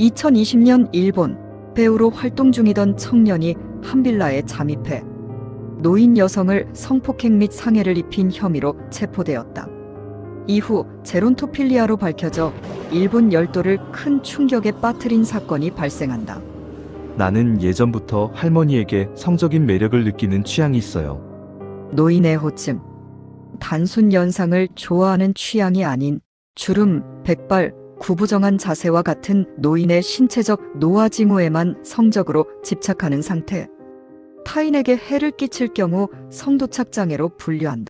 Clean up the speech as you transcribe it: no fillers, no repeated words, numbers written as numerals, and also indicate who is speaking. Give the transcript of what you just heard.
Speaker 1: 2020년 일본, 배우로 활동 중이던 청년이 한 빌라에 잠입해 노인 여성을 성폭행 및 상해를 입힌 혐의로 체포되었다. 이후 제론토필리아로 밝혀져 일본 열도를 큰 충격에 빠뜨린 사건이 발생한다.
Speaker 2: 나는 예전부터 할머니에게 성적인 매력을 느끼는 취향이 있어요.
Speaker 1: 노인의 호칭. 단순 연상을 좋아하는 취향이 아닌 주름, 백발, 구부정한 자세와 같은 노인의 신체적 노화 징후에만 성적으로 집착하는 상태. 타인에게 해를 끼칠 경우 성도착 장애로 분류한다.